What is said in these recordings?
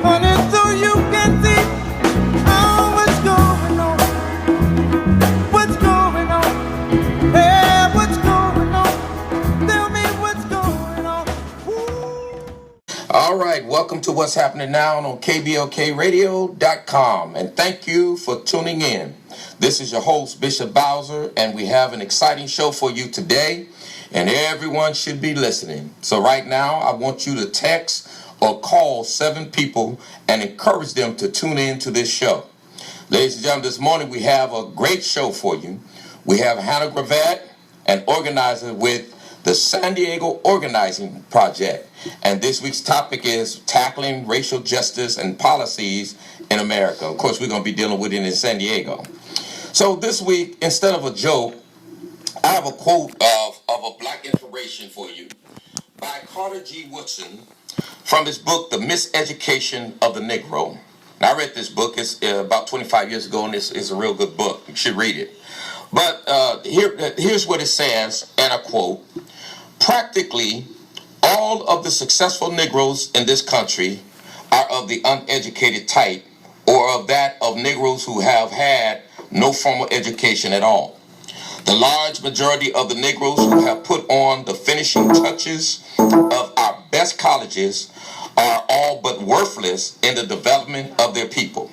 honey, so you can see what's going on. What's going on? Hey, what's going on? Tell me what's going on. Woo. All right, welcome to What's Happening Now on KBLKRadio.com, and thank you for tuning in. This is your host, Bishop Bowser, and we have an exciting show for you today, and everyone should be listening. So right now, I want you to text or call 7 people and encourage them to tune in to this show. Ladies and gentlemen, this morning we have a great show for you. We have Hannah Gravatt, an organizer with the San Diego Organizing Project. And this week's topic is tackling racial justice and policies in America. Of course, we're going to be dealing with it in San Diego. So this week, instead of a joke, I have a quote of a black inspiration for you by Carter G. Woodson from his book, The Miseducation of the Negro. Now, I read this book. It's about 25 years ago, and it's a real good book. You should read it. But here's what it says, and I quote, "Practically all of the successful Negroes in this country are of the uneducated type, or of that of Negroes who have had no formal education at all. The large majority of the Negroes who have put on the finishing touches of our best colleges are all but worthless in the development of their people.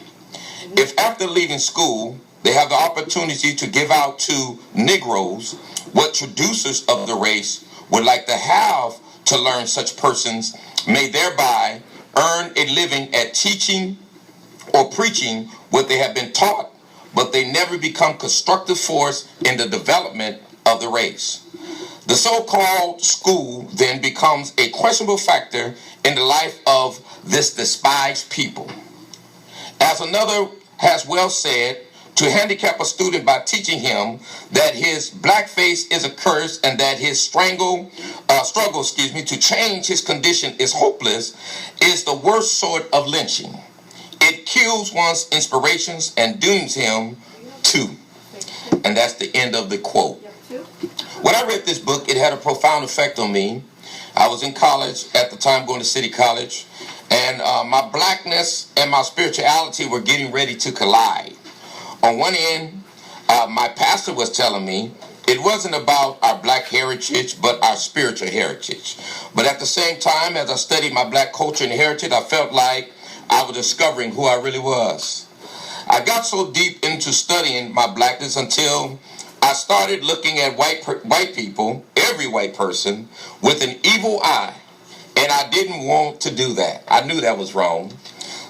If after leaving school, they have the opportunity to give out to Negroes what traducers of the race would like to have to learn, such persons may thereby earn a living at teaching or preaching what they have been taught, but they never become constructive force in the development of the race. The so-called school then becomes a questionable factor in the life of this despised people. As another has well said, to handicap a student by teaching him that his blackface is a curse and that his struggle to change his condition is hopeless is the worst sort of lynching. It kills one's inspirations and dooms him too." And that's the end of the quote. When I read this book, it had a profound effect on me. I was in college at the time, going to City College, and my blackness and my spirituality were getting ready to collide. On one end, my pastor was telling me it wasn't about our black heritage, but our spiritual heritage. But at the same time, as I studied my black culture and heritage, I felt like I was discovering who I really was. I got so deep into studying my blackness until I started looking at white people, every white person, with an evil eye. And I didn't want to do that. I knew that was wrong.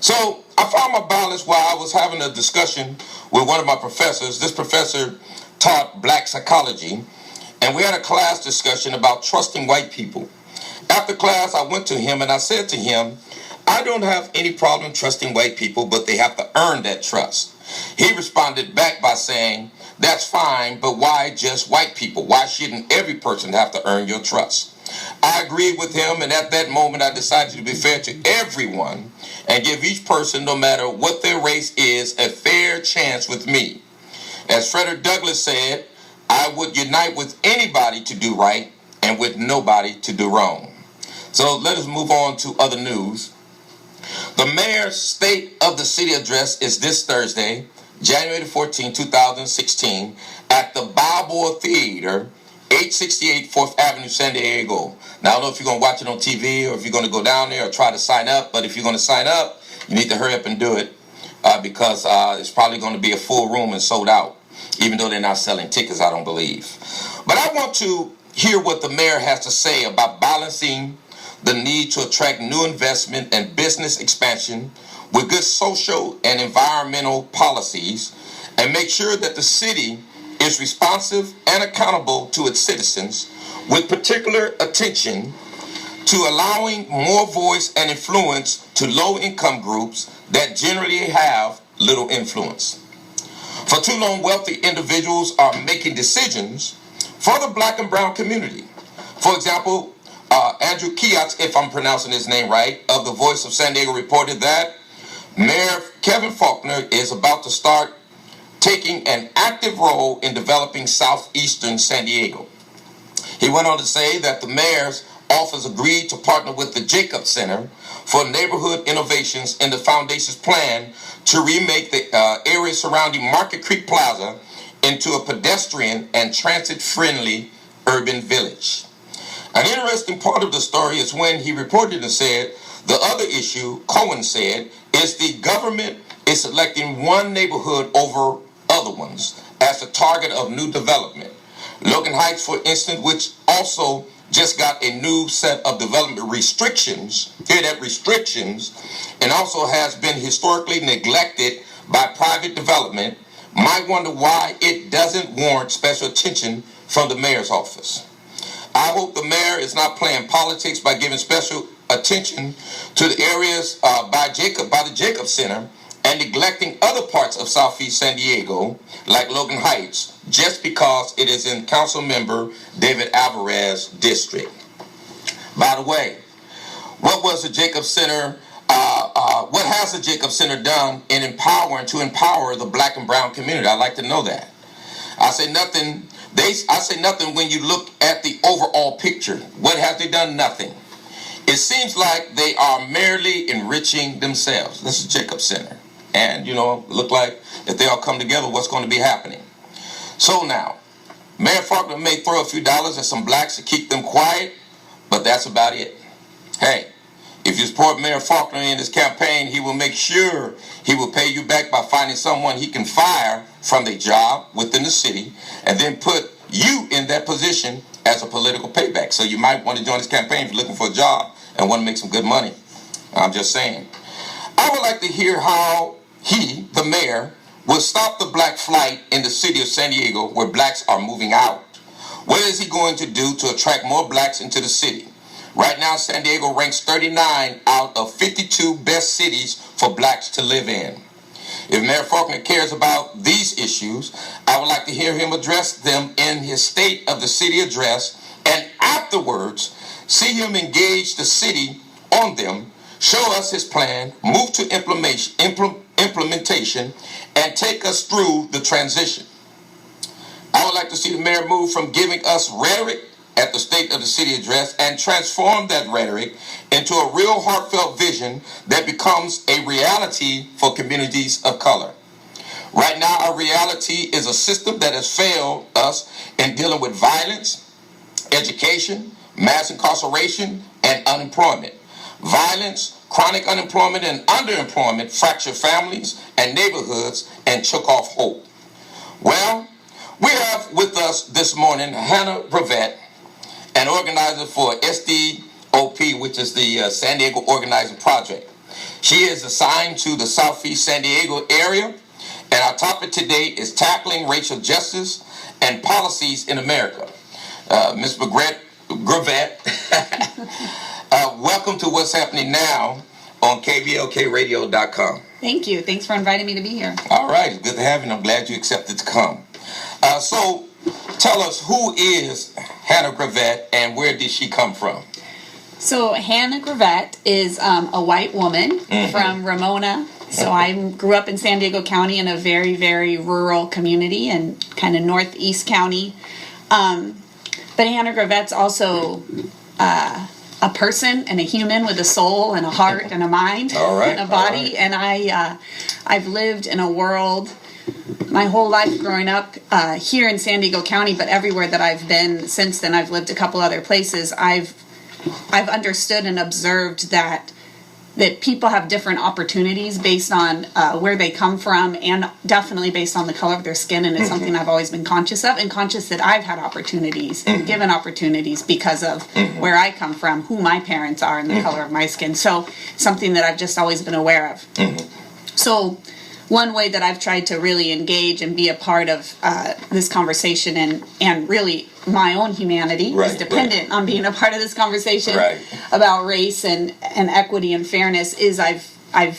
So I found my balance while I was having a discussion with one of my professors. This professor taught black psychology, and we had a class discussion about trusting white people. After class, I went to him and I said to him, "I don't have any problem trusting white people, but they have to earn that trust." He responded back by saying, "That's fine, but why just white people? Why shouldn't every person have to earn your trust?" I agreed with him, and at that moment I decided to be fair to everyone and give each person, no matter what their race is, a fair chance with me. As Frederick Douglass said, I would unite with anybody to do right and with nobody to do wrong. So let us move on to other news. The mayor's State of the City address is this Thursday, January 14, 2016, at the Balboa Theater, 868 4th Avenue, San Diego. Now, I don't know if you're going to watch it on TV or if you're going to go down there or try to sign up, but if you're going to sign up, you need to hurry up and do it because it's probably going to be a full room and sold out, even though they're not selling tickets, I don't believe. But I want to hear what the mayor has to say about balancing the need to attract new investment and business expansion with good social and environmental policies and make sure that the city is responsive and accountable to its citizens, with particular attention to allowing more voice and influence to low-income groups that generally have little influence. For too long, wealthy individuals are making decisions for the black and brown community. For example, Andrew Kiatz, if I'm pronouncing his name right, of the Voice of San Diego reported that Mayor Kevin Faulconer is about to start taking an active role in developing southeastern San Diego. He went on to say that the mayor's office agreed to partner with the Jacob Center for neighborhood innovations in the foundation's plan to remake the area surrounding Market Creek Plaza into a pedestrian and transit-friendly urban village. An interesting part of the story is when he reported and said, the other issue, Cohen said, is the government is selecting one neighborhood over other ones as the target of new development. Logan Heights, for instance, which also just got a new set of development restrictions, hear that, restrictions, and also has been historically neglected by private development, might wonder why it doesn't warrant special attention from the mayor's office. I hope the mayor is not playing politics by giving special attention to the areas by the Jacob Center and neglecting other parts of Southeast San Diego, like Logan Heights, just because it is in Council Member David Alvarez's district. By the way, what was the Jacob Center? What has the Jacob Center done to empower the black and brown community? I'd like to know that. I say nothing when you look at the overall picture. What have they done? Nothing. It seems like they are merely enriching themselves. This is Jacob Center. And, look like if they all come together, what's going to be happening? So now, Mayor Faulconer may throw a few dollars at some blacks to keep them quiet, but that's about it. Hey, if you support Mayor Faulconer in his campaign, he will make sure he will pay you back by finding someone he can fire from their job within the city and then put you in that position as a political payback. So you might want to join his campaign if you're looking for a job and want to make some good money. I'm just saying. I would like to hear how he, the mayor, will stop the black flight in the city of San Diego where blacks are moving out. What is he going to do to attract more blacks into the city? Right now, San Diego ranks 39 out of 52 best cities for blacks to live in. If Mayor Faulconer cares about these issues, I would like to hear him address them in his State of the City address, and afterwards, see him engage the city on them, show us his plan, move to implementation, and take us through the transition. I would like to see the mayor move from giving us rhetoric at the State of the City address and transform that rhetoric into a real heartfelt vision that becomes a reality for communities of color. Right now, our reality is a system that has failed us in dealing with violence, education, mass incarceration, and unemployment. Violence, chronic unemployment, and underemployment fracture families and neighborhoods and choke off hope. Well, we have with us this morning Hannah Brevet, an organizer for SDOP, which is the San Diego Organizing Project. She is assigned to the Southeast San Diego area, and our topic today is tackling racial justice and policies in America. Ms. Brevet, welcome to What's Happening Now on KBLKradio.com. Thank you. Thanks for inviting me to be here. All right. It's good to have you, and I'm glad you accepted to come. So tell us, who is Hannah Brevet and where did she come from? So Hannah Brevet is a white woman from Ramona. So I grew up in San Diego County in a very, very rural community and kind of northeast county. But Hannah Brevet's also a person and a human with a soul and a heart and a mind and a body. And I've lived in a world my whole life growing up here in San Diego County, but everywhere that I've been since then, I've lived a couple other places. I've understood and observed that people have different opportunities based on where they come from, and definitely based on the color of their skin. And it's something I've always been conscious of, and conscious that I've had opportunities and given opportunities because of where I come from, who my parents are, and the color of my skin. So something that I've just always been aware of. So one way that I've tried to really engage and be a part of this conversation and really my own humanity is dependent on being a part of this conversation about race and equity and fairness is I've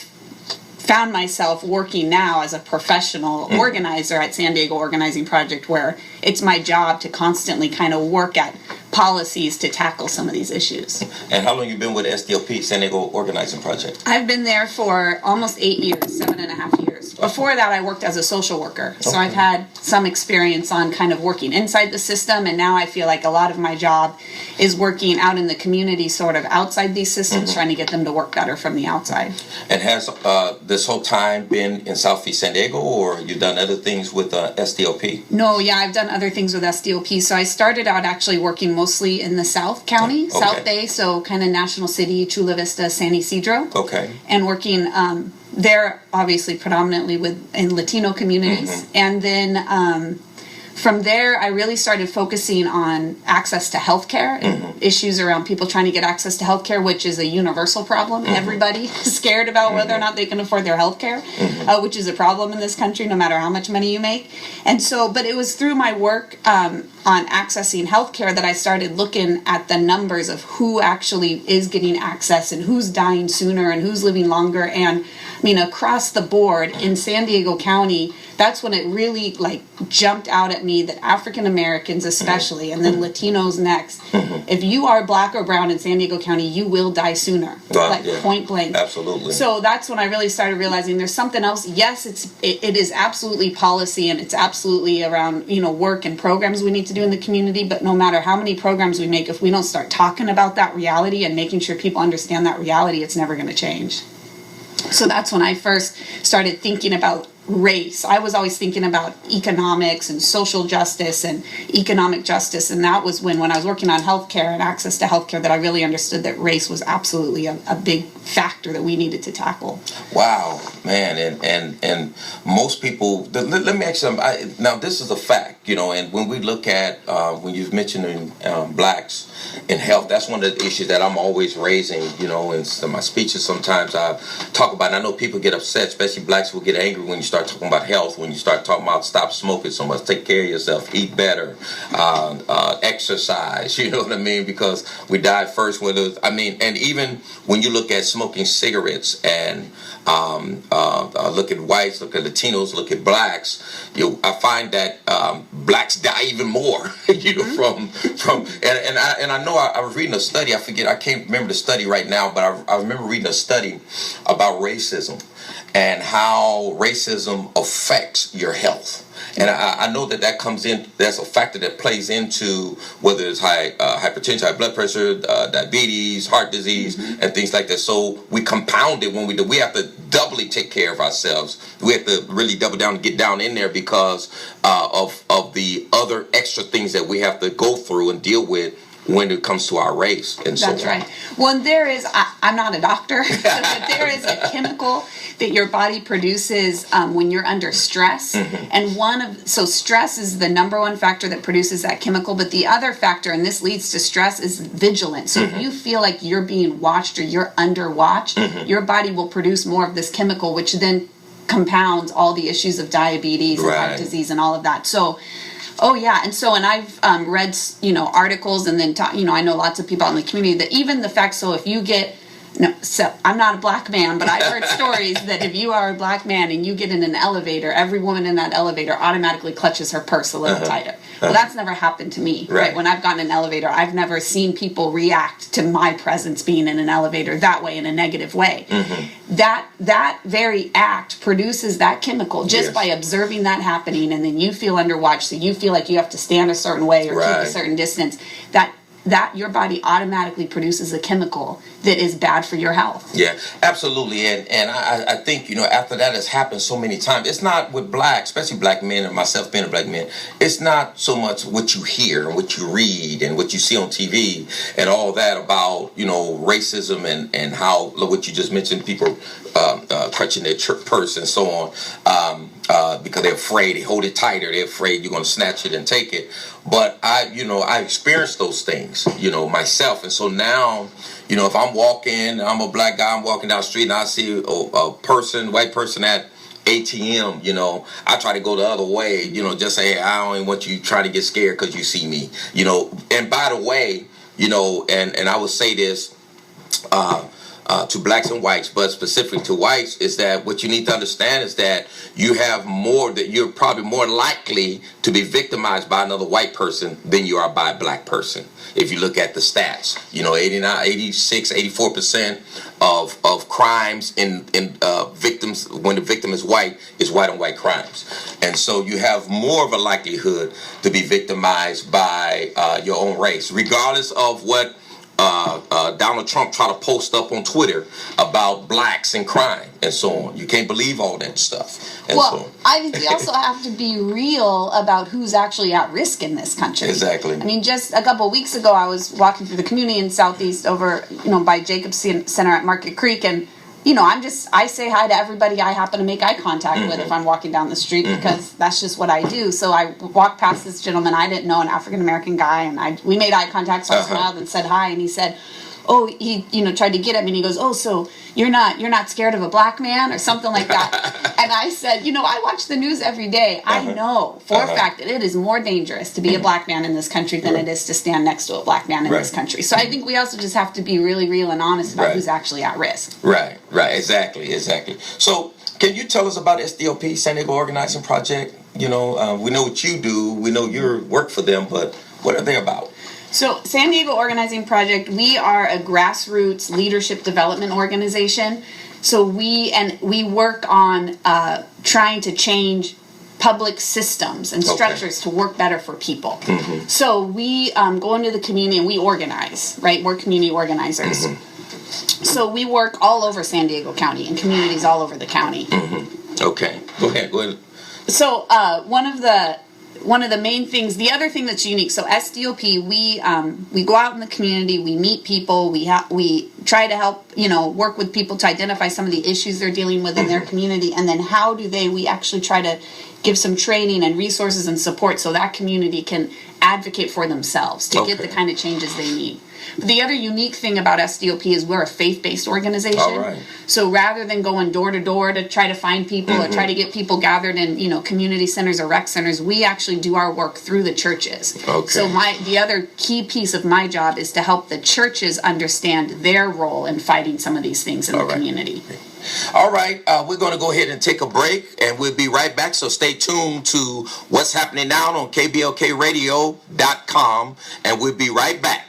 found myself working now as a professional organizer at San Diego Organizing Project, where it's my job to constantly kind of work at policies to tackle some of these issues. And how long have you been with SDOP, San Diego Organizing Project? I've been there for almost 8 years, 7.5 years. before that, I worked as a social worker. So I've had some experience on kind of working inside the system, and now I feel like a lot of my job is working out in the community, sort of outside these systems, trying to get them to work better from the outside. And has this whole time been in Southeast San Diego, or you've done other things with SDLP? No, yeah, I've done other things with SDLP. So I started out actually working mostly in the South County, South Bay, so kind of National City, Chula Vista, San Isidro. Okay. And working there, obviously, predominantly in Latino communities. And then from there, I really started focusing on access to healthcare and issues around people trying to get access to healthcare, which is a universal problem. Everybody is scared about whether or not they can afford their healthcare, which is a problem in this country, no matter how much money you make. And so, but it was through my work on accessing healthcare that I started looking at the numbers of who actually is getting access and who's dying sooner and who's living longer. And I mean, across the board in San Diego County, that's when it really jumped out at me that African Americans especially, and then Latinos next, if you are black or brown in San Diego County, you will die sooner, point blank. Absolutely. So that's when I really started realizing there's something else. Yes, it is absolutely policy, and it's absolutely around work and programs we need to do in the community, but no matter how many programs we make, if we don't start talking about that reality and making sure people understand that reality, it's never going to change. So that's when I first started thinking about race. I was always thinking about economics and social justice and economic justice, and that was when I was working on healthcare and access to healthcare that I really understood that race was absolutely a big factor that we needed to tackle. Wow, man, and most people. Let me ask you something. Now, this is a fact, and when we look at when you've mentioned blacks in health, that's one of the issues that I'm always raising. In my speeches, sometimes I talk about. And I know people get upset, especially blacks will get angry when you start talking about health, when you start talking about stop smoking so much, take care of yourself, eat better, exercise, you know what I mean? Because we died first and even when you look at smoking cigarettes and look at whites, look at Latinos, look at blacks, I find that blacks die even more, from and I know I was reading a study, I can't remember the study right now, but I remember reading a study about racism and how racism affects your health. And I know that comes in, that's a factor that plays into whether it's hypertension, high blood pressure, diabetes, heart disease, and things like that. So we compound it when we have to doubly take care of ourselves. We have to really double down and get down in there because of the other extra things that we have to go through and deal with when it comes to our race and so on. That's right. Well, and there is, I'm not a doctor, but there is a chemical that your body produces when you're under stress. And so stress is the number one factor that produces that chemical, but the other factor, and this leads to stress, is vigilance. So if you feel like you're being watched or you're under watch, your body will produce more of this chemical, which then compounds all the issues of diabetes and heart disease and all of that. So and I've read articles, and then I know lots of people out in the community that even the fact, so if you get so I'm not a black man, but I've heard stories that if you are a black man and you get in an elevator, every woman in that elevator automatically clutches her purse a little tighter. Well, that's never happened to me, right? When I've gotten in an elevator, I've never seen people react to my presence being in an elevator that way, in a negative way. That very act produces that chemical just by observing that happening, and then you feel under watch, so you feel like you have to stand a certain way or keep a certain distance. That your body automatically produces a chemical that is bad for your health. Yeah, absolutely. And I think, after that has happened so many times, it's not with blacks, especially black men, and myself being a black man, it's not so much what you hear and what you read and what you see on TV and all that about, racism and how, what you just mentioned, people clutching their purse and so on, because they're afraid, they hold it tighter, they're afraid you're going to snatch it and take it. But I experienced those things, myself. And so now, if I'm walking, I'm a black guy, I'm walking down the street and I see a white person at ATM, I try to go the other way, just say, hey, I don't even want you trying to get scared because you see me, And by the way, and I would say this, to blacks and whites, but specific to whites, is that what you need to understand is that you're probably more likely to be victimized by another white person than you are by a black person. If you look at the stats, 89, 86, 84% of crimes in victims, when the victim is white on white crimes. And so you have more of a likelihood to be victimized by your own race, regardless of what Donald Trump tried to post up on Twitter about blacks and crime and so on. You can't believe all that stuff. I think we also have to be real about who's actually at risk in this country. Exactly. I mean, just a couple of weeks ago, I was walking through the community in Southeast over, by Jacobs Center at Market Creek, and I say hi to everybody I happen to make eye contact with if I'm walking down the street, because that's just what I do. So I walked past this gentleman I didn't know, an African-American guy, and we made eye contact, so I smiled and said hi, and he said, he tried to get at me, and he goes, so you're not scared of a black man or something like that. And I said, I watch the news every day. I know for a fact that it is more dangerous to be a black man in this country than it is to stand next to a black man in this country. So I think we also just have to be really real and honest about who's actually at risk. Right, exactly. So can you tell us about SDOP, San Diego Organizing Project? We know what you do. We know your work for them, but what are they about? So San Diego Organizing Project, we are a grassroots leadership development organization. So we work on trying to change public systems and structures to work better for people. So we go into the community and we organize, right? We're community organizers. So we work all over San Diego County and communities all over the county. Okay, go ahead. So one of the main things, the other thing that's unique, so SDOP, we go out in the community, we meet people, we try to help, work with people to identify some of the issues they're dealing with in their community, and then we actually try to give some training and resources and support so that community can advocate for themselves to get the kind of changes they need. But the other unique thing about SDOP is we're a faith-based organization. All right. So rather than going door to door to try to find people or try to get people gathered in, community centers or rec centers, we actually do our work through the churches. Okay. So the other key piece of my job is to help the churches understand their role in fighting some of these things in the community. All right, we're going to go ahead and take a break, and we'll be right back. So stay tuned to What's Happening Now on KBLKradio.com, and we'll be right back.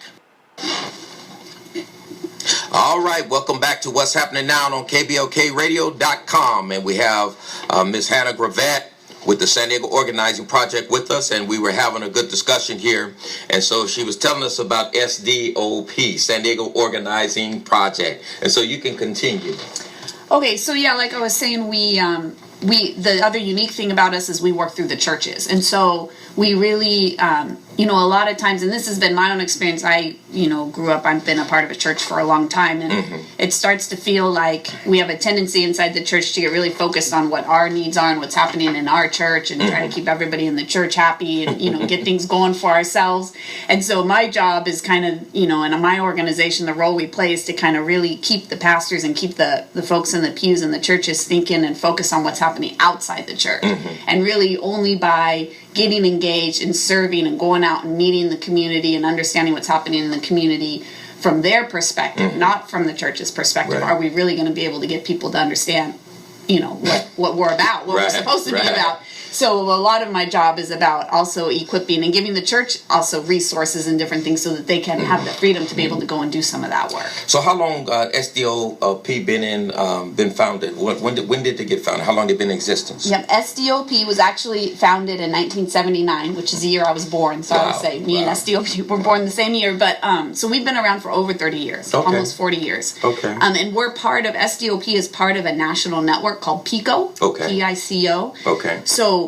All right, welcome back to What's Happening Now on KBLKradio.com, and we have Ms. Hannah Gravett with the San Diego Organizing Project with us, and we were having a good discussion here. And so she was telling us about SDOP, San Diego Organizing Project, and so you can continue. Okay, so like I was saying, we the other unique thing about us is we work through the churches, and so we really, a lot of times, and this has been my own experience. I, grew up, I've been a part of a church for a long time, and it starts to feel like we have a tendency inside the church to get really focused on what our needs are and what's happening in our church, and try to keep everybody in the church happy and, get things going for ourselves. And so my job is kind of, in my organization, the role we play is to kind of really keep the pastors and keep the folks in the pews in the churches thinking and focus on what's happening outside the church. And really only by getting engaged and serving and going out and meeting the community and understanding what's happening in the community from their perspective, not from the church's perspective, are we really going to be able to get people to understand, what we're about, what we're supposed to be about. So a lot of my job is about also equipping and giving the church also resources and different things so that they can have the freedom to be able to go and do some of that work. So how long SDOP been founded? When did they get founded? How long they been in existence? Yep, SDOP was actually founded in 1979, which is the year I was born. So I would say me and SDOP were born the same year. But so we've been around for over 30 years, almost 40 years. Okay. And we're part of, SDOP is part of a national network called PICO, PICO. Okay. So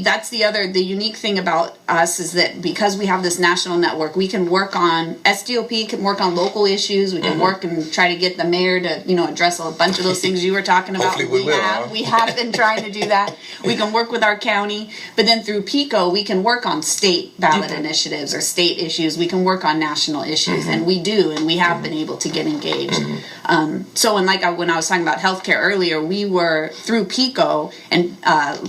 that's the unique thing about us is that because we have this national network, we can work on, SDOP can work on local issues, we can work and try to get the mayor to, address a bunch of those things you were talking about. Hopefully we have been trying to do that. We can work with our county, but then through PICO, we can work on state ballot initiatives or state issues. We can work on national issues, and we do, and we have been able to get engaged. So when I was talking about healthcare earlier, we were through PICO, and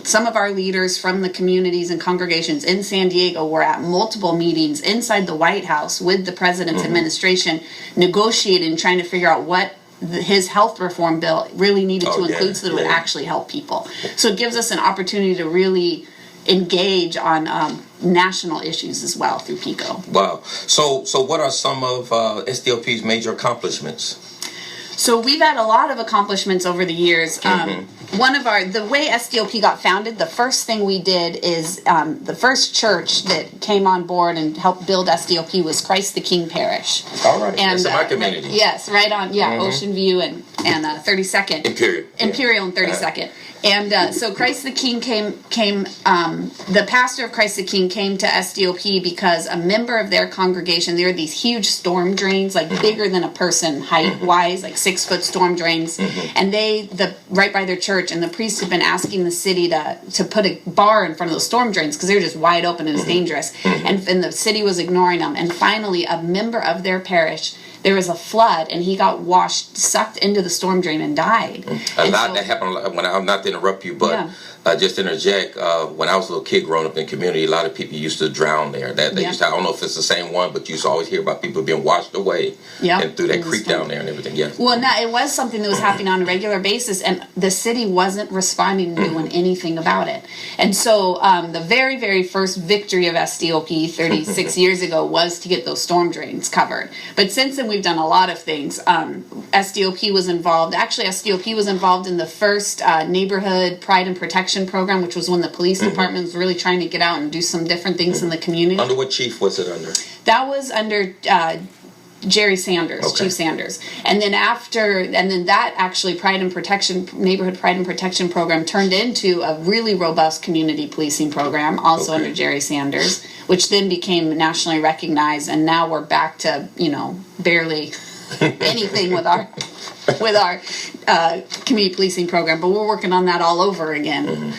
some of our leaders from the communities and congregations in San Diego were at multiple meetings inside the White House with the president's administration, negotiating, trying to figure out what his health reform bill really needed to include so that it would yeah. actually help people. So it gives us an opportunity to really engage on national issues as well through PICO. Wow. So what are some of SDLP's major accomplishments? So we've had a lot of accomplishments over the years. The way SDLP got founded, the first thing we did is the first church that came on board and helped build SDLP was Christ the King Parish. All right, And, that's in my community. Yes, right on, Ocean View and 32nd. Imperial and 32nd. And so Christ the King the pastor of Christ the King came to SDOP because a member of their congregation, there are these huge storm drains, like bigger than a person height-wise, like 6-foot storm drains, and right by their church, and the priest had been asking the city to put a bar in front of those storm drains because they were just wide open and it's dangerous, and the city was ignoring them, and finally a member of their parish, there was a flood, and he got sucked into the storm drain and died. That happened when I'm not to interrupt you, but just interject. When I was a little kid growing up in the community, a lot of people used to drown there. Used to, I don't know if it's the same one, but you used to always hear about people being washed away and through that creek down there and everything. Yes. Well, it was something that was happening on a regular basis, and the city wasn't responding and doing anything about it. And so the very, very first victory of SDOP 36 years ago was to get those storm drains covered. But since then, we've done a lot of things. SDOP was involved. Actually, SDOP was involved in the first neighborhood pride and protection program, which was when the police department was really trying to get out and do some different things in the community. Under what chief was it under? That was under Jerry Sanders, Chief Sanders. And then that actually neighborhood pride and protection program turned into a really robust community policing program, also under Jerry Sanders, which then became nationally recognized, and now we're back to, barely anything with our community policing program, but we're working on that all over again.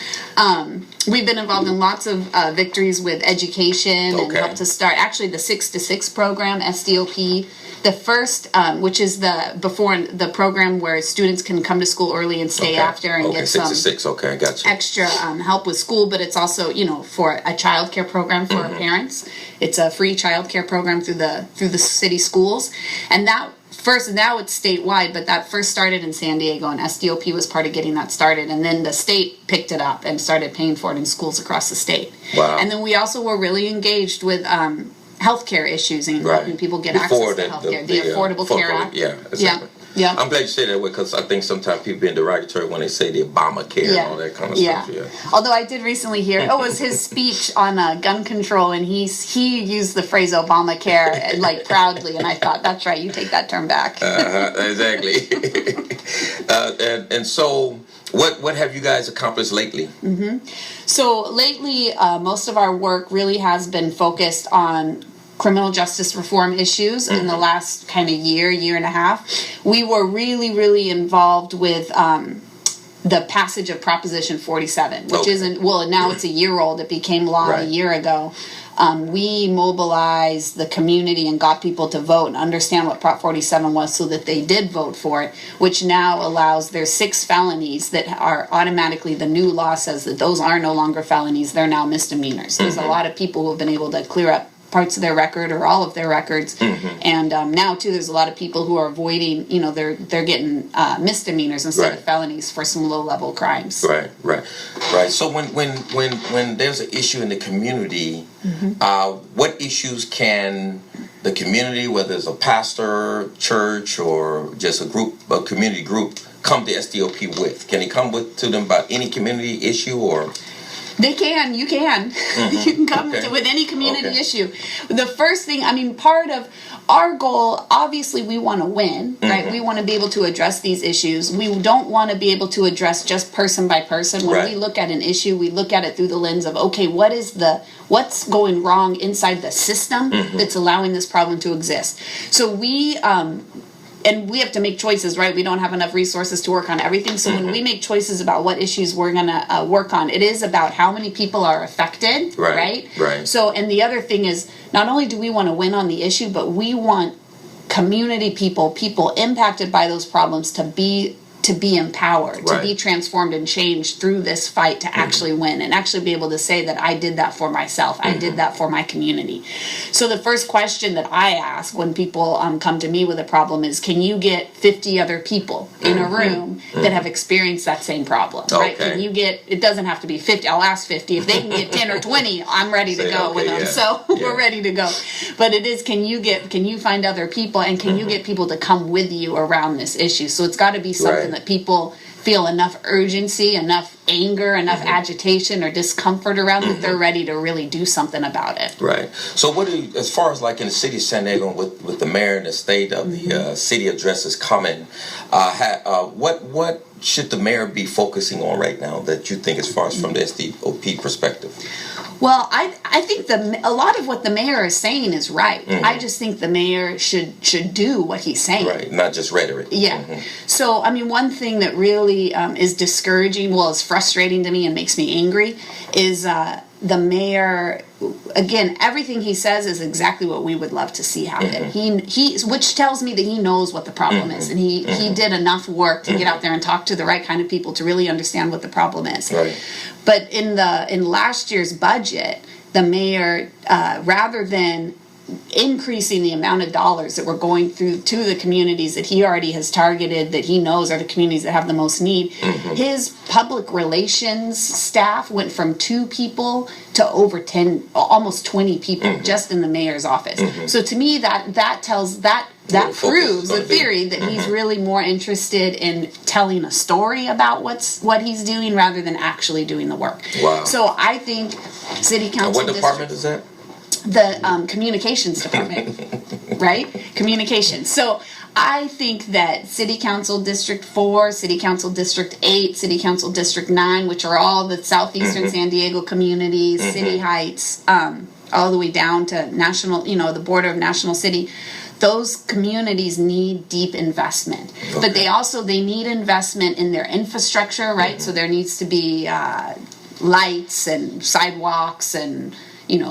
We've been involved in lots of victories with education and helped to start actually the 6 to 6 program, SDOP. The first, which is the program where students can come to school early and stay after and get 6 to 6. Okay, I got you. Extra help with school, but it's also for a child care program for our parents. It's a free child care program through the city schools, and that. First, now it's statewide, but that first started in San Diego, and SDOP was part of getting that started. And then the state picked it up and started paying for it in schools across the state. Wow. And then we also were really engaged with healthcare issues and helping people get access to healthcare. The Affordable Care Act. Yeah, exactly. Yeah. I'm glad you say that way because I think sometimes people being derogatory when they say the Obamacare and all that kind of stuff. Yeah. Although I did recently hear, it was his speech on gun control, and he used the phrase Obamacare like proudly, and I thought, that's right, you take that term back. Exactly. and so, what have you guys accomplished lately? So lately, most of our work really has been focused on criminal justice reform issues in the last kind of year and a half. We were really, really involved with the passage of Proposition 47, which isn't, now it's a year old. It became law a year ago. We mobilized the community and got people to vote and understand what Prop 47 was so that they did vote for it, which now allows there's 6 felonies that are automatically, the new law says that those are no longer felonies, they're now misdemeanors. There's a lot of people who have been able to clear up parts of their record or all of their records, and now too there's a lot of people who are avoiding, they're getting misdemeanors instead of felonies for some low-level crimes. Right. So when there's an issue in the community, what issues can the community, whether it's a pastor, church, or just a community group, come to SDOP with? Can they come to them about any community issue or? They can. You can. You can come with any community issue. The first thing, part of our goal, obviously we want to win, right? We want to be able to address these issues. We don't want to be able to address just person by person. When we look at an issue, we look at it through the lens of, what's going wrong inside the system that's allowing this problem to exist. So and we have to make choices, right? We don't have enough resources to work on everything. So when we make choices about what issues we're going to work on, it is about how many people are affected, right? So, and the other thing is, not only do we want to win on the issue, but we want community people impacted by those problems to be to be empowered, to Right. be transformed and changed through this fight to actually win and actually be able to say that I did that for myself. I did that for my community. So the first question that I ask when people come to me with a problem is, can you get 50 other people in a room that have experienced that same problem, right? Okay. Can you get, it doesn't have to be 50, I'll ask 50. If they can get 10 or 20, I'm ready to Say, go okay, with them. yeah, So yeah. we're ready to go. But it is, can you find other people, and can you get people to come with you around this issue? So it's got to be something Right. that people feel enough urgency, enough anger, enough agitation or discomfort around that they're ready to really do something about it. Right. So what do you, as far as like in the city of San Diego with the mayor and the state of the city addresses coming, what should the mayor be focusing on right now that you think as far as from the SDOP perspective? Well, I think a lot of what the mayor is saying is right. I just think the mayor should do what he's saying. Right, not just rhetoric. Yeah. So, I mean, one thing that really is discouraging, well, is frustrating to me and makes me angry, is the mayor. Again, everything he says is exactly what we would love to see happen. He which tells me that he knows what the problem is, and he did enough work to get out there and talk to the right kind of people to really understand what the problem is. Right. But in last year's budget, the mayor, rather than increasing the amount of dollars that were going through to the communities that he already has targeted, that he knows are the communities that have the most need, his public relations staff went from 2 people to over 10, almost 20 people just in the mayor's office. So to me, that proves the theory that he's really more interested in telling a story about what he's doing rather than actually doing the work. Wow. So I think city council. And what department district- is that? the communications department, right? Communications. So I think that City Council District 4, City Council District 8, City Council District 9, which are all the southeastern San Diego communities, City Heights, all the way down to national, the border of National City, those communities need deep investment. But they need investment in their infrastructure, right? So there needs to be lights and sidewalks and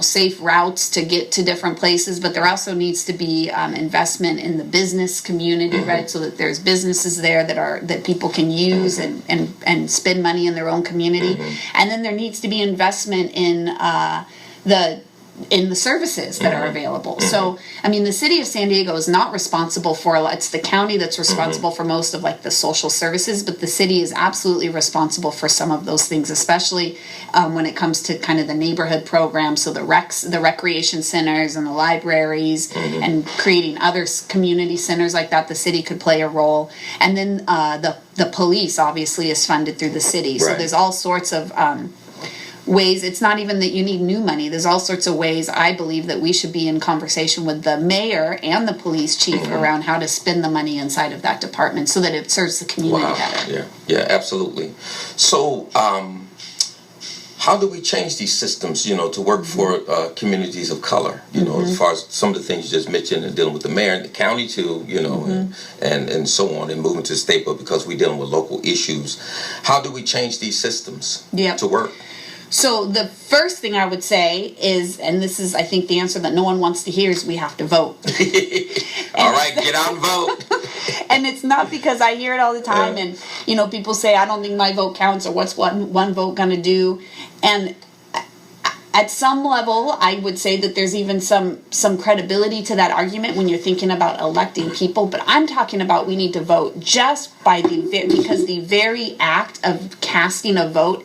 safe routes to get to different places, but there also needs to be investment in the business community, right? So that there's businesses there that people can use and spend money in their own community. And then there needs to be investment in the services that are available. So, I mean, the city of San Diego is not responsible for, it's the county that's responsible for most of like the social services, but the city is absolutely responsible for some of those things, especially when it comes to kind of the neighborhood programs. So the recreation centers and the libraries and creating other community centers like that, the city could play a role. And then the police obviously is funded through the city. So there's all sorts of ways. It's not even that you need new money. There's all sorts of ways I believe that we should be in conversation with the mayor and the police chief around how to spend the money inside of that department so that it serves the community better. Yeah, absolutely. So how do we change these systems, to work for communities of color, as far as some of the things you just mentioned and dealing with the mayor and the county too, and so on, and moving to the state, but because we're dealing with local issues, how do we change these systems to work? So the first thing I would say is, and this is, I think, the answer that no one wants to hear, is we have to vote. All right, get out and vote. And it's not because I hear it all the time, and people say, I don't think my vote counts, or what's one vote going to do? And at some level, I would say that there's even some credibility to that argument when you're thinking about electing people. But I'm talking about we need to vote just because the very act of casting a vote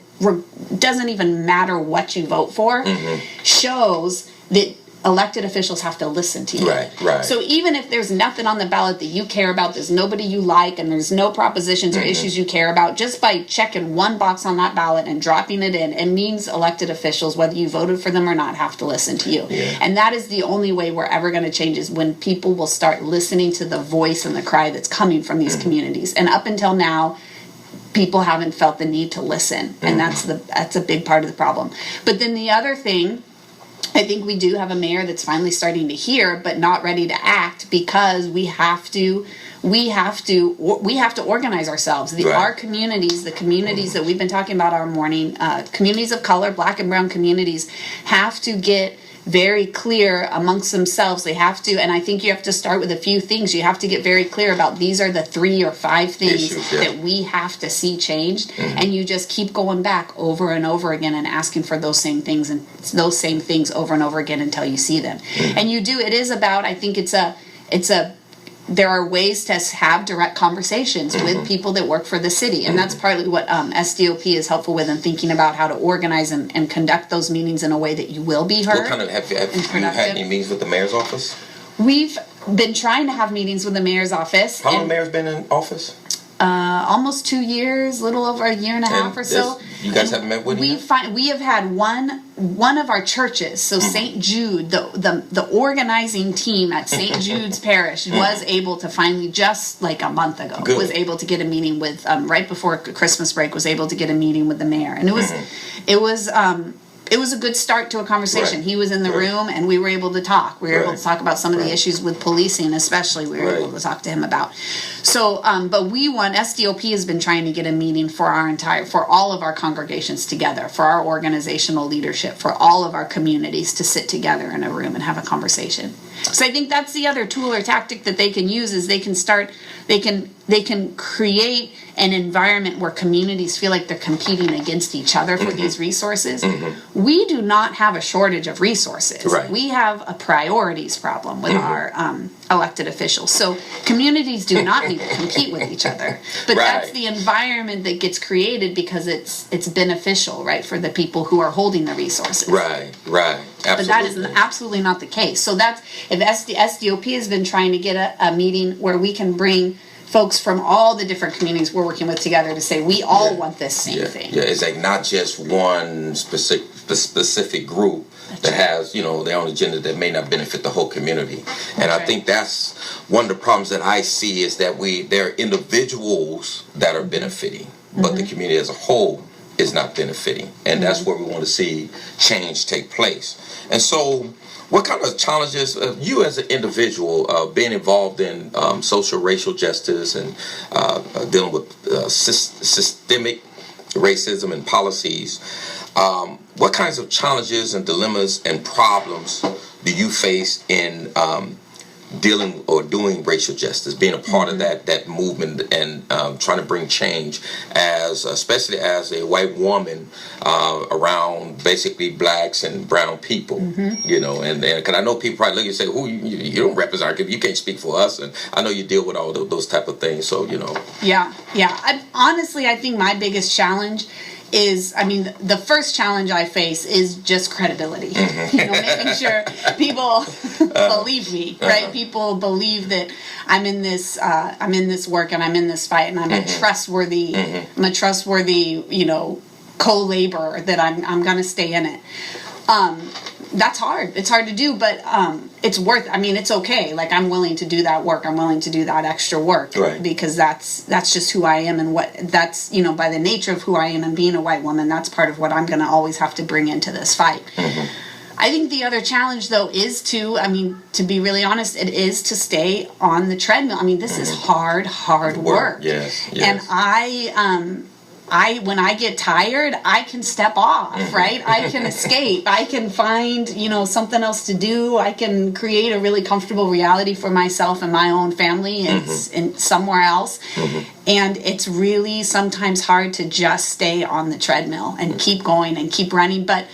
doesn't even matter what you vote for, shows that elected officials have to listen to you. Right. So even if there's nothing on the ballot that you care about, there's nobody you like, and there's no propositions or issues you care about, just by checking one box on that ballot and dropping it in, it means elected officials, whether you voted for them or not, have to listen to you. And that is the only way we're ever going to change, is when people will start listening to the voice and the cry that's coming from these communities. And up until now, people haven't felt the need to listen, and that's a big part of the problem. But then the other thing, I think we do have a mayor that's finally starting to hear, but not ready to act, because we have to organize ourselves. Our communities, the communities that we've been talking about all morning, communities of color, black and brown communities, have to get very clear amongst themselves. They have to, and I think you have to start with a few things. You have to get very clear about these are the 3 or 5 things that we have to see changed, and you just keep going back over and over again and asking for those same things and those same things over and over again until you see them. And you do. It is about. I think it's a. There are ways to have direct conversations with people that work for the city. And that's partly what SDOP is helpful with in thinking about how to organize and conduct those meetings in a way that you will be heard. What kind of, have you had any meetings with the mayor's office? We've been trying to have meetings with the mayor's office. How long the mayor's been in office? Almost 2 years, a little over a year and a half or so. You guys haven't met with him? We have had one of our churches, so St. Jude, the organizing team at St. Jude's Parish was able to finally, just like a month ago, was able to get a meeting with, right before Christmas break, was able to get a meeting with the mayor. And it was a good start to a conversation. Right. He was in the room, and we were able to talk. We were able to talk about some of the issues with policing, especially. We were able to talk to him about. So, but SDOP has been trying to get a meeting for all of our congregations together, for our organizational leadership, for all of our communities to sit together in a room and have a conversation. So I think that's the other tool or tactic that they can use is they can create an environment where communities feel like they're competing against each other for these resources. We do not have a shortage of resources. Right. We have a priorities problem with our elected officials. So communities do not need to compete with each other. But that's the environment that gets created because it's beneficial, right, for the people who are holding the resources. Right. Absolutely. But that is absolutely not the case. So that's if SDOP has been trying to get a meeting where we can bring folks from all the different communities we're working with together to say we all want this same thing. Yeah, it's like not just one specific group that has, their own agenda that may not benefit the whole community. And I think that's one of the problems that I see is that there are individuals that are benefiting, but the community as a whole is not benefiting. And that's where we want to see change take place. And so what kind of challenges, you as an individual, being involved in social racial justice and dealing with systemic racism and policies, what kinds of challenges and dilemmas and problems do you face in dealing or doing racial justice, being a part of that movement and trying to bring change, especially as a white woman around basically blacks and brown people, and because I know people probably look and say, "Who you don't represent? You can't speak for us." And I know you deal with all those type of things, so Yeah. Honestly, I think my biggest challenge is, the first challenge I face is just credibility. Making sure people believe me, right? People believe that I'm in this work and I'm in this fight and I'm a trustworthy, co-laborer, that I'm going to stay in it. That's hard. It's hard to do, but it's worth. It's okay. Like, I'm willing to do that work. I'm willing to do that extra work, because that's just who I am, and by the nature of who I am and being a white woman, that's part of what I'm going to always have to bring into this fight. I think the other challenge, though, is to be really honest, it is to stay on the treadmill. This is hard work. Yes. And when I get tired, I can step off, right? I can escape. I can find, something else to do. I can create a really comfortable reality for myself and my own family and somewhere else. And it's really sometimes hard to just stay on the treadmill and keep going and keep running. But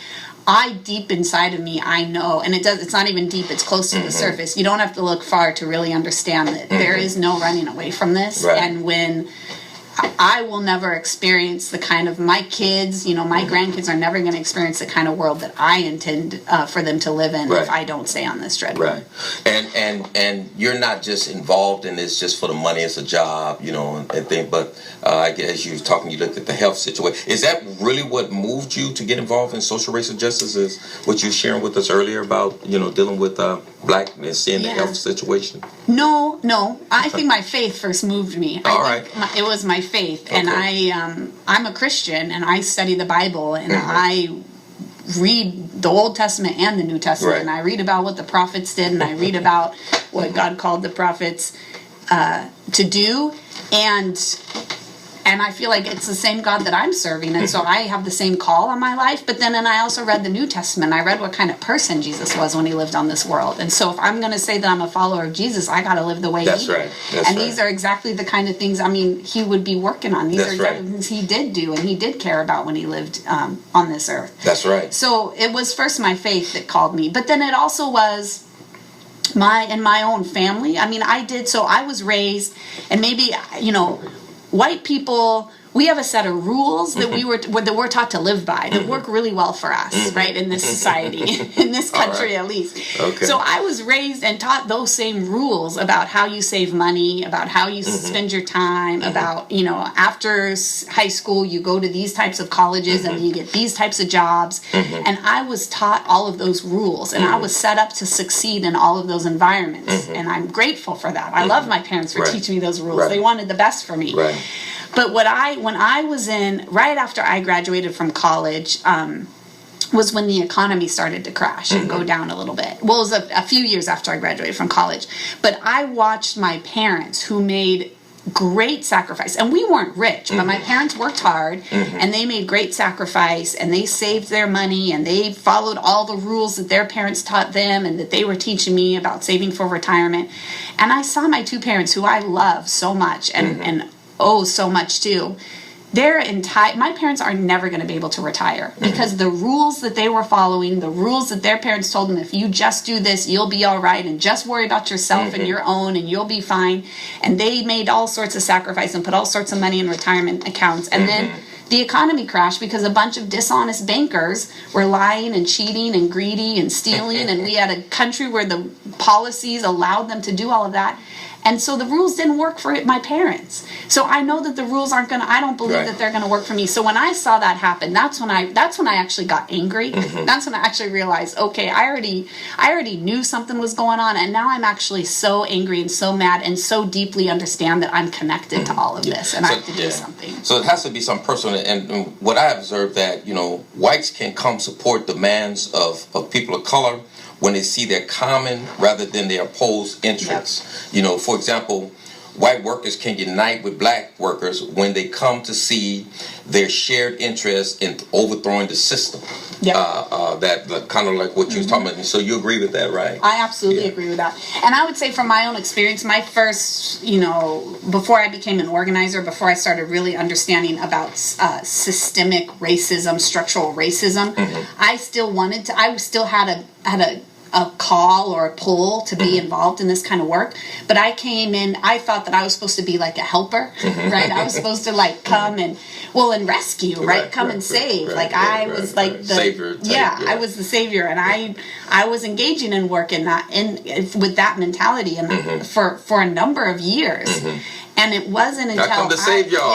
deep inside of me, I know, and it's not even deep, it's close to the surface. You don't have to look far to really understand that there is no running away from this. And when I will never experience the kind of, my kids, my grandkids are never going to experience the kind of world that I intend for them to live in if I don't stay on this treadmill. Right. And you're not just involved in this just for the money, it's a job, and thing, but I guess you were talking, you looked at the health situation. Is that really what moved you to get involved in social racial justice, is what you were sharing with us earlier about, dealing with black and seeing the health situation? No. I think my faith first moved me. It was my faith, and I'm a Christian, and I study the Bible, and I read the Old Testament and the New Testament, and I read about what the prophets did, and I read about what God called the prophets to do, and And I feel like it's the same God that I'm serving. And so I have the same call on my life. But then, and I also read the New Testament. I read what kind of person Jesus was when he lived on this world. And so if I'm going to say that I'm a follower of Jesus, I got to live the way That's he right. did. And these are exactly the kind of things, I mean, he would be working on. These are exactly the things he did do and he did care about when he lived on this earth. That's right. So it was first my faith that called me. But then it also was in my own family. I mean, I was raised, and maybe, white people, we have a set of rules that we're taught to live by that work really well for us, right, in this society, in this country at least. Okay. So I was raised and taught those same rules about how you save money, about how you spend your time, about, after high school you go to these types of colleges and you get these types of jobs. And I was taught all of those rules, and I was set up to succeed in all of those environments. And I'm grateful for that. I love my parents for teaching me those rules. They wanted the best for me. Right. But when I was right after I graduated from college, was when the economy started to crash and go down a little bit. Well, it was a few years after I graduated from college. But I watched my parents, who made great sacrifice. And we weren't rich, but my parents worked hard, and they made great sacrifice, and they saved their money, and they followed all the rules that their parents taught them and that they were teaching me about saving for retirement. And I saw my two parents, who I love so much, and so much too. My parents are never going to be able to retire because the rules that they were following, the rules that their parents told them, if you just do this, you'll be all right, and just worry about yourself and your own, and you'll be fine. And they made all sorts of sacrifice and put all sorts of money in retirement accounts. And then the economy crashed because a bunch of dishonest bankers were lying and cheating and greedy and stealing, and we had a country where the policies allowed them to do all of that. And so the rules didn't work for my parents. So I know that the rules aren't going to, I don't believe that they're going to work for me. So when I saw that happen, that's when I actually got angry. That's when I actually realized, okay, I already knew something was going on, and now I'm actually so angry and so mad and so deeply understand that I'm connected to all of this, and I have to do something. So it has to be some personal, and what I observed that, whites can come support demands of people of color when they see their common rather than their opposed interests. For example, white workers can unite with black workers when they come to see their shared interest in overthrowing the system. That kind of like what you were talking about. So you agree with that, right? I absolutely agree with that. And I would say from my own experience, my first, before I became an organizer, before I started really understanding about systemic racism, structural racism, I still had a call or a pull to be involved in this kind of work, but I came in, I thought that I was supposed to be like a helper, right? I was supposed to come and rescue, right? Come and save. I was the savior type, I was the savior, and I was engaging in work in that, with that mentality, and for a number of years. And it wasn't until I come to save y'all.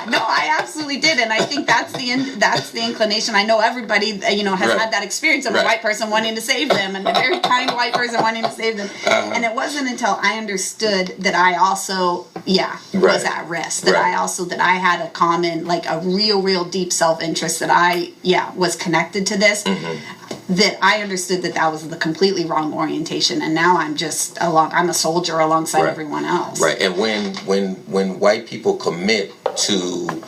No, I absolutely did, and I think that's the inclination. I know everybody, has had that experience of a white person wanting to save them, and a very kind white person wanting to save them. And it wasn't until I understood that I also, was at risk. That I had a common, a real deep self-interest. That I, was connected to this. That I understood that was the completely wrong orientation, and now I'm a soldier alongside everyone else. Right, and when white people commit to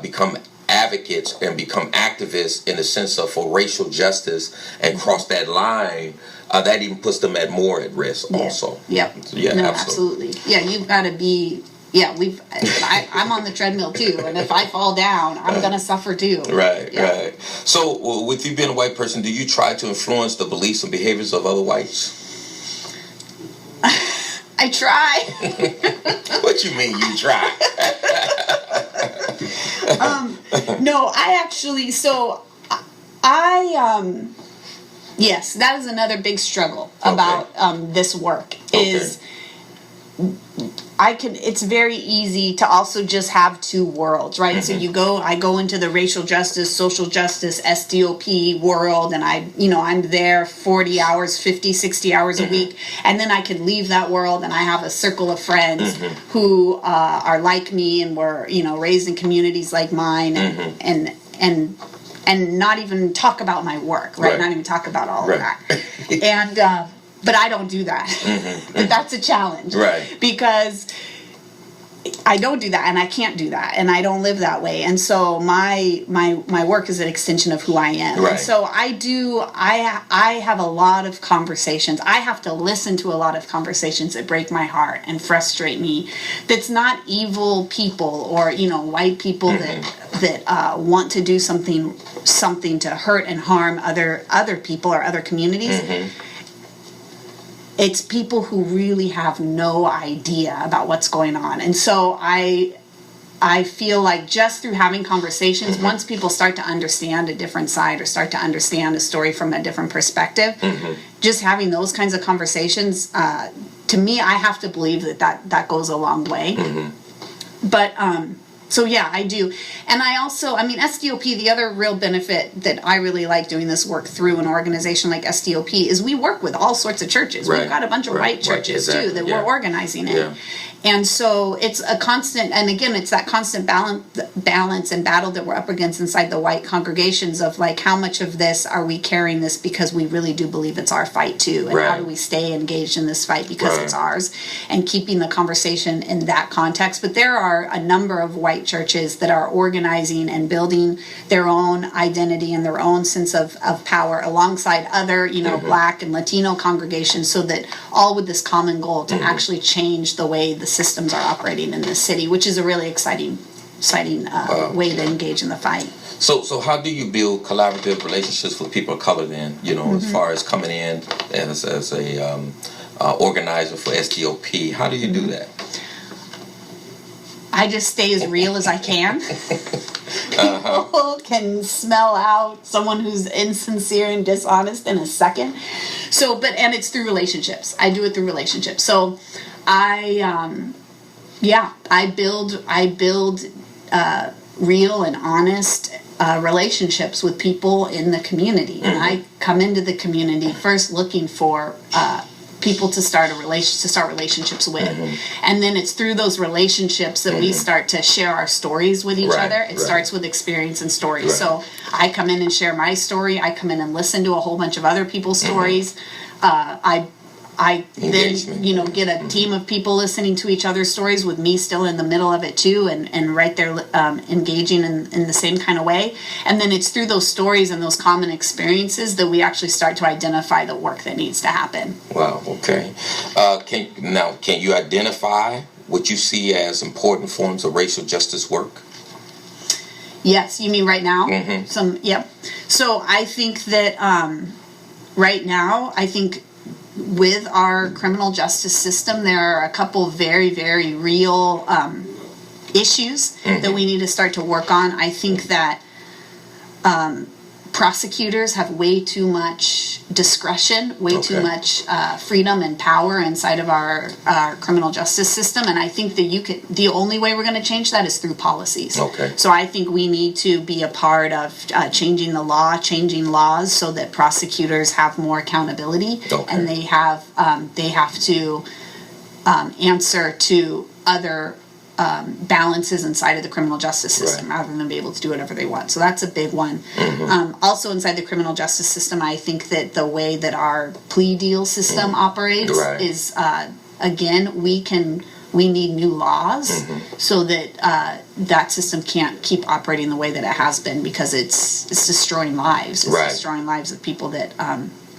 become advocates and become activists in the sense of for racial justice and cross that line, that even puts them more at risk also. Yep. Absolutely. Yeah, you've got to be. Yeah, I'm on the treadmill too, and if I fall down, I'm gonna suffer too. Right. So, with you being a white person, do you try to influence the beliefs and behaviors of other whites? I try. What you mean you try? No, I actually. So, yes, that is another big struggle about this work. Is it's very easy to also just have two worlds, right? So I go into the racial justice, social justice, SDOP world, and I'm there 40 hours, 50, 60 hours a week. And then I could leave that world, and I have a circle of friends who are like me, and were, raised in communities like mine, and not even talk about my work, right? Not even talk about all of that. And, but I don't do that. But that's a challenge. Right. Because I don't do that, and I can't do that, and I don't live that way. And so my work is an extension of who I am. Right. And so I have a lot of conversations. I have to listen to a lot of conversations that break my heart and frustrate me. That's not evil people or white people that want to do something to hurt and harm other people or other communities. It's people who really have no idea about what's going on. And so I feel like just through having conversations, once people start to understand a different side or start to understand a story from a different perspective, just having those kinds of conversations, to me, I have to believe that goes a long way. But so yeah, I do. And I also, SDOP, the other real benefit that I really like doing this work through an organization like SDOP is we work with all sorts of churches. Right. We've got a bunch of white churches too that we're organizing in. Yeah. And so it's a constant, and again, it's that constant balance and battle that we're up against inside the white congregations of like, how much of this are we carrying this because we really do believe it's our fight too? And how do we stay engaged in this fight because it's ours? And keeping the conversation in that context. But there are a number of white churches that are organizing and building their own identity and their own sense of power alongside other, Black and Latino congregations, so that all with this common goal to actually change the way the systems are operating in this city, which is a really exciting way to engage in the fight. So how do you build collaborative relationships with people of color then, as far as coming in as a organizer for SDOP? How do you do that? I just stay as real as I can. People can smell out someone who's insincere and dishonest in a second. And it's through relationships. I do it through relationships. So I build real and honest relationships with people in the community. And I come into the community first looking for people to start relationships with, and then it's through those relationships that we start to share our stories with each other. It starts with experience and stories. So I come in and share my story. I come in and listen to a whole bunch of other people's stories. I then get a team of people listening to each other's stories with me still in the middle of it too, and right there engaging in the same kind of way. And then it's through those stories and those common experiences that we actually start to identify the work that needs to happen. Wow. Okay. Can you identify what you see as important forms of racial justice work? Yes. You mean right now? Yep. So I think that right now, with our criminal justice system, there are a couple very, very real issues that we need to start to work on. I think that prosecutors have way too much discretion, way too much freedom and power inside of our criminal justice system. And I think that the only way we're going to change that is through policies. Okay. So I think we need to be a part of changing the law, changing laws so that prosecutors have more accountability, and they have to answer to other balances inside of the criminal justice system rather than be able to do whatever they want. So that's a big one. Also inside the criminal justice system, I think that the way that our plea deal system operates is, again, we need new laws so that that system can't keep operating the way that it has been, because it's destroying lives. It's destroying lives of people that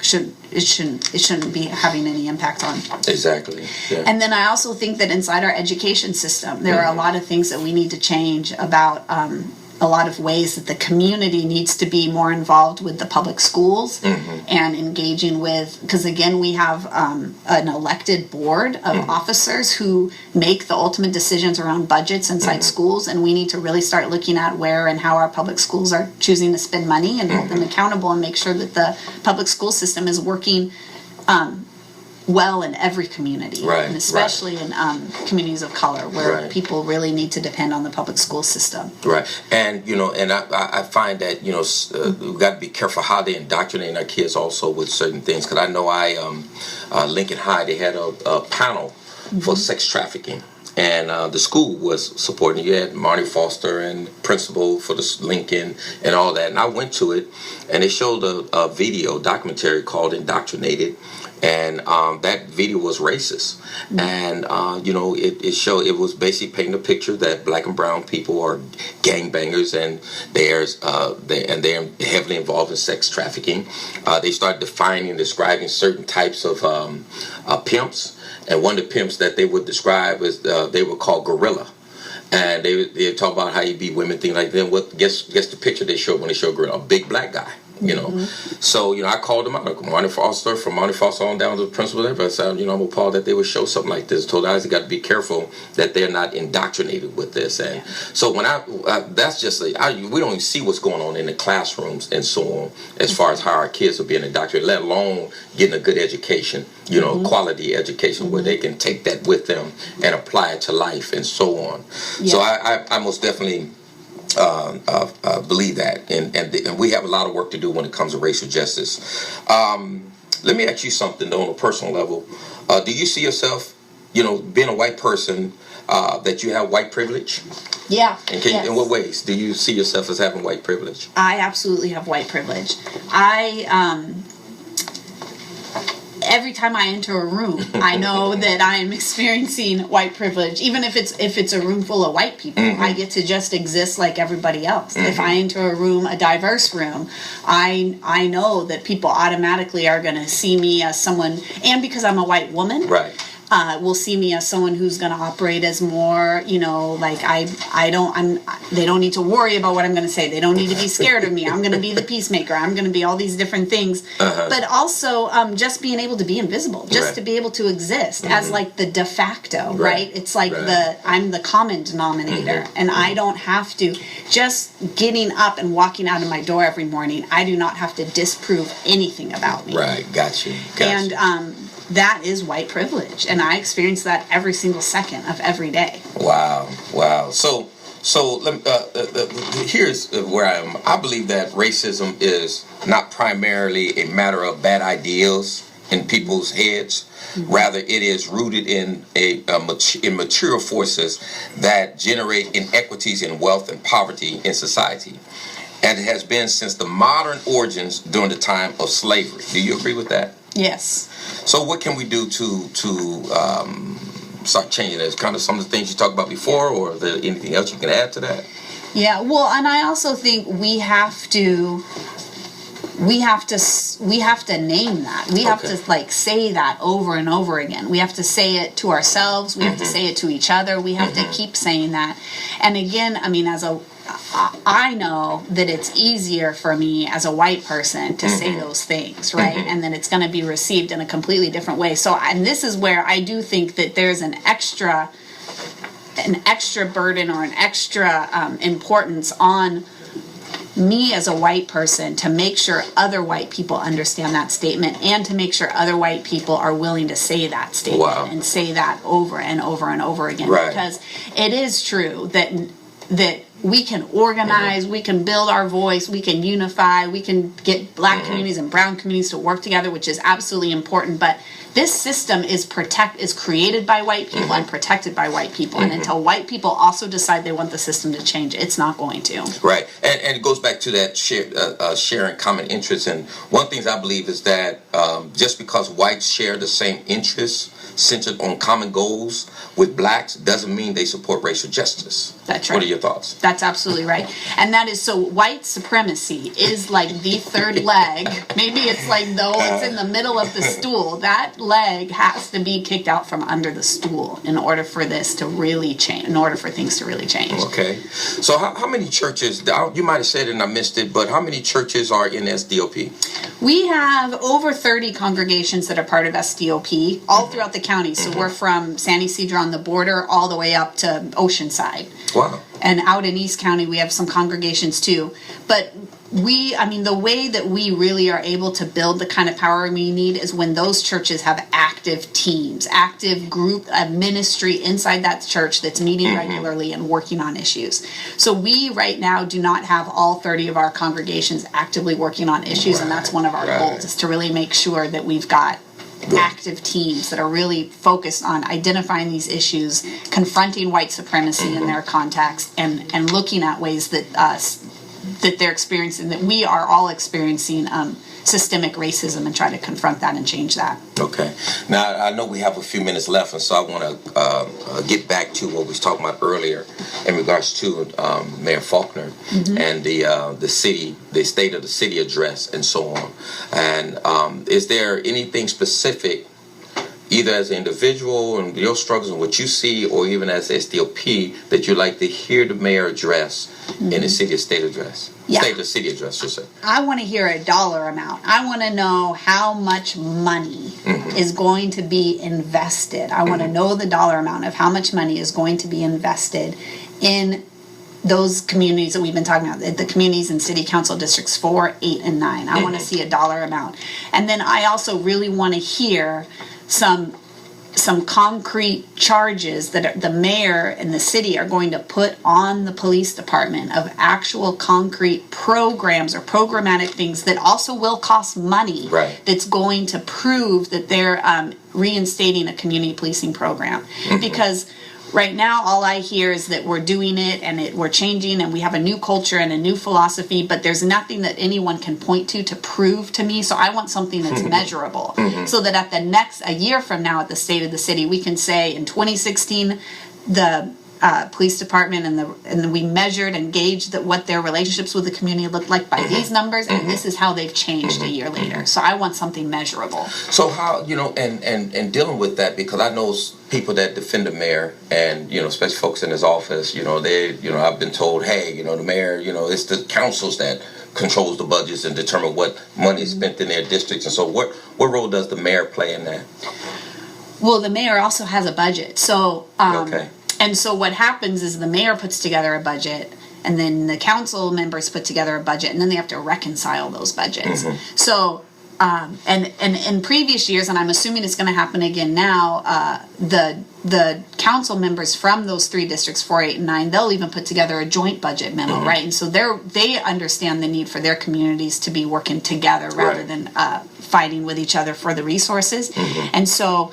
it shouldn't be having any impact on. Exactly. Yeah. And then I also think that inside our education system, there are a lot of things that we need to change about a lot of ways that the community needs to be more involved with the public schools and engaging with, because again, we have an elected board of officers who make the ultimate decisions around budgets inside schools, and we need to really start looking at where and how our public schools are choosing to spend money and hold them accountable and make sure that the public school system is working well in every community, and especially in communities of color where people really need to depend on the public school system. Right. And, and I find that, we've got to be careful how they indoctrinate our kids also with certain things. Because I know Lincoln High, they had a panel for sex trafficking. And the school was supporting. You had Marty Foster and principal for the Lincoln and all that. And I went to it, and they showed a video documentary called Indoctrinated. and that video was racist. And it showed, it was basically painting a picture that black and brown people are gangbangers, and they're heavily involved in sex trafficking. They started defining and describing certain types of pimps, and one of the pimps that they would describe is they were called gorilla. And they talk about how you beat women, things like that. What guess the picture they showed when they showed gorilla? A big black guy. So I called them out. Monty Foster, from Monty Foster on down to the principal there. But I said, I'm appalled that they would show something like this. Told guys, they got to be careful that they're not indoctrinated with this. And so when that's just we don't even see what's going on in the classrooms and so on, as far as how our kids are being indoctrinated, let alone getting a good education, quality education where they can take that with them and apply it to life and so on. Yeah. So I most definitely believe that, and we have a lot of work to do when it comes to racial justice. Let me ask you something though, on a personal level. Do you see yourself, being a white person, that you have white privilege? Yeah. And in what ways do you see yourself as having white privilege? I absolutely have white privilege. Every time I enter a room, I know that I am experiencing white privilege. Even if it's a room full of white people, I get to just exist like everybody else. If I enter a room, a diverse room, I know that people automatically are going to see me as someone, and because I'm a white woman, right, will see me as someone who's going to operate as more, they don't need to worry about what I'm going to say. They don't need to be scared of me. I'm going to be the peacemaker. I'm going to be all these different things. But also just being able to be invisible, just to be able to exist as like the de facto, right? It's like I'm the common denominator, and I don't have to, just getting up and walking out of my door every morning, I do not have to disprove anything about me. Right, got you. And that is white privilege, and I experience that every single second of every day. Wow. So here's where I am. I believe that racism is not primarily a matter of bad ideas in people's heads. Rather, it is rooted in in material forces that generate inequities in wealth and poverty in society. And it has been since the modern origins during the time of slavery. Do you agree with that? Yes. So what can we do to start changing that? Kind of some of the things you talked about before, or is there anything else you can add to that? Yeah, well, and I also think we have to name that. We have to say that over and over again. We have to say it to ourselves. We have to say it to each other. We have to keep saying that. And again, I know that it's easier for me as a white person to say those things, right? And then it's going to be received in a completely different way. So, and this is where I do think that there's an extra burden or an extra importance on me as a white person to make sure other white people understand that statement, and to make sure other white people are willing to say that statement and say that over and over and over again. Right. Because it is true that we can organize, we can build our voice, we can unify, we can get black communities and brown communities to work together, which is absolutely important. But this system is created by white people and protected by white people. And until white people also decide they want the system to change, it's not going to. Right. And it goes back to that sharing common interests. And one of the things I believe is that just because whites share the same interests centered on common goals with blacks doesn't mean they support racial justice. That's right. What are your thoughts? That's absolutely right. And that is, so white supremacy is like the third leg. Maybe it's like, though it's in the middle of the stool, that leg has to be kicked out from under the stool in order for this to really change, in order for things to really change. Okay. So how many churches, you might have said it and I missed it, but how many churches are in SDOP? We have over 30 congregations that are part of SDOP all throughout the county. So we're from San Ysidro on the border all the way up to Oceanside. Wow. And out in East County, we have some congregations too. But the way that we really are able to build the kind of power we need is when those churches have active teams, active group ministry inside that church that's meeting regularly and working on issues. So we right now do not have all 30 of our congregations actively working on issues, and that's one of our goals, is to really make sure that we've got active teams that are really focused on identifying these issues, confronting white supremacy in their context, and looking at ways that that they're experiencing, that we are all experiencing systemic racism, and try to confront that and change that. Okay. Now, I know we have a few minutes left, and so I want to get back to what we was talking about earlier in regards to Mayor Faulconer and the state of the city address, and so on. And is there anything specific, either as an individual and your struggles and what you see, or even as SDLP, that you'd like to hear the mayor address in the city of state address? Yeah. State of the city address, you say. I want to hear a dollar amount. I want to know how much money is going to be invested. I want to know the dollar amount of how much money is going to be invested in those communities that we've been talking about, the communities in city council districts 4, 8, and 9. I want to see a dollar amount. And then I also really want to hear some concrete charges that the mayor and the city are going to put on the police department, of actual concrete programs or programmatic things that also will cost money, right, that's going to prove that they're reinstating a community policing program. Because right now, all I hear is that we're doing it and we're changing and we have a new culture and a new philosophy, but there's nothing that anyone can point to prove to me. So I want something that's measurable, so that at a year from now at the State of the City, we can say in 2016, the police department and we measured and gauged that what their relationships with the community looked like by these numbers, and this is how they've changed a year later. So I want something measurable. So how, and dealing with that, because I know people that defend the mayor, and especially folks in his office, I've been told, hey, the mayor, it's the councils that controls the budgets and determine what money is spent in their districts. And so what role does the mayor play in that? Well, the mayor also has a budget. So okay. And so what happens is the mayor puts together a budget, and then the council members put together a budget, and then they have to reconcile those budgets. So, and in previous years, and I'm assuming it's going to happen again now, the council members from those 3 districts, 4, 8, and 9, they'll even put together a joint budget memo, right? And so they understand the need for their communities to be working together rather than fighting with each other for the resources. And so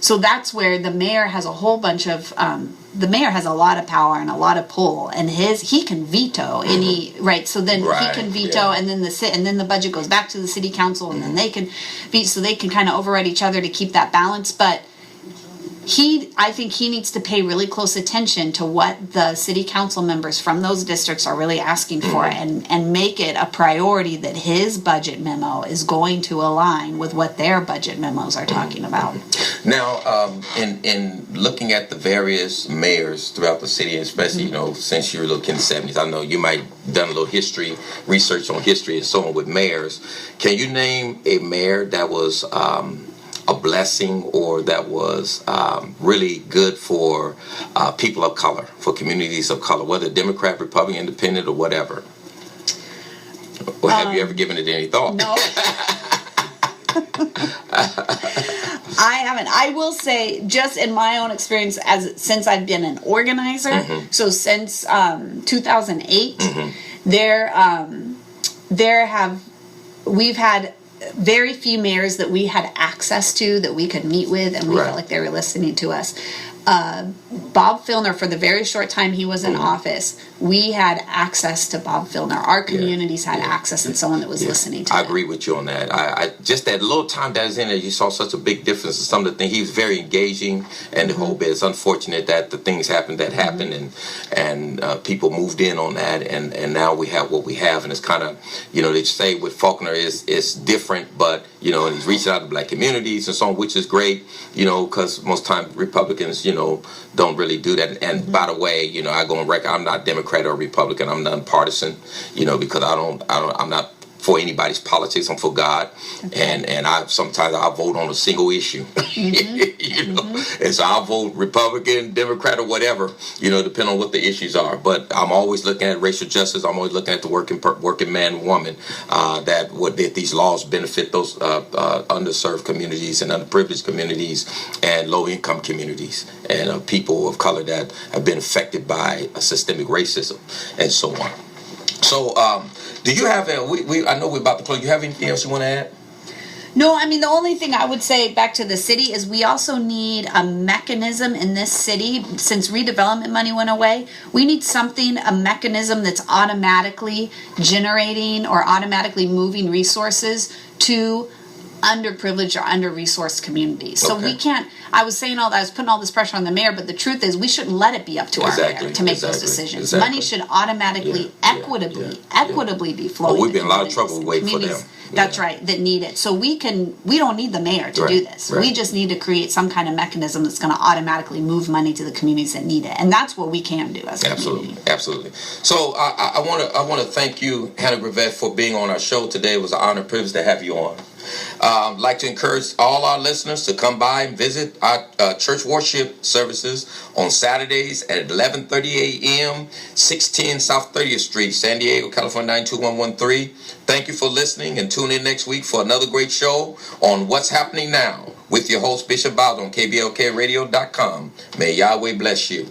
so that's where the mayor has a whole bunch of, the mayor has a lot of power and a lot of pull, and he can veto any, right? So then he can veto, and then the budget goes back to the city council, and then they can veto, so they can kind of override each other to keep that balance. But I think he needs to pay really close attention to what the city council members from those districts are really asking for, and make it a priority that his budget memo is going to align with what their budget memos are talking about. Now, in looking at the various mayors throughout the city, especially, since you're looking in the 70s, I know you might have done a little research on history and so on with mayors. Can you name a mayor that was a blessing, or that was really good for people of color, for communities of color, whether Democrat, Republican, Independent, or whatever? Or have you ever given it any thought? No. I haven't. I will say, just in my own experience, since I've been an organizer, so since 2008, we've had very few mayors that we had access to, that we could meet with, and we felt like they were listening to us. Bob Filner, for the very short time he was in office, we had access to Bob Filner. Our communities had access, and someone that was listening to I agree with you on that. I just that little time that was in there, you saw such a big difference in some of the things. He was very engaging, and the whole bit. It's unfortunate that the things happened, and people moved in on that, and now we have what we have, and it's kind of, they say with Faulconer is different, but and he's reaching out to black communities and so on, which is great, because most times Republicans, don't really do that. And by the way, I go on record, I'm not Democrat or Republican. I'm nonpartisan, because I'm not for anybody's politics. I'm for God, and sometimes I vote on a single issue, and so I'll vote Republican, Democrat, or whatever, depending on what the issues are. But I'm always looking at racial justice. I'm always looking at the working man, woman, that these laws benefit those underserved communities and underprivileged communities and low income communities and people of color that have been affected by systemic racism and so on. So, do you have I know we're about to close. You have anything else you want to add? No, I mean, the only thing I would say back to the city is we also need a mechanism in this city. Since redevelopment money went away, we need a mechanism that's automatically generating or automatically moving resources to underprivileged or under-resourced communities. So we can't, I was saying all that, I was putting all this pressure on the mayor, but the truth is we shouldn't let it be up to our mayor to make those decisions. Money should automatically, equitably be flowing. We've been in a lot of trouble waiting for them. That's right, that need it. So we don't need the mayor to do this. Right. We just need to create some kind of mechanism that's going to automatically move money to the communities that need it. And that's what we can do as a community. Absolutely. So I want to thank you, Hannah Gravett, for being on our show today. It was an honor and privilege to have you on. I'd like to encourage all our listeners to come by and visit our church worship services on Saturdays at 11:30 a.m., 610 South 30th Street, San Diego, California, 92113. Thank you for listening, and tune in next week for another great show on What's Happening Now with your host, Bishop Bowser on KBLKradio.com. May Yahweh bless you.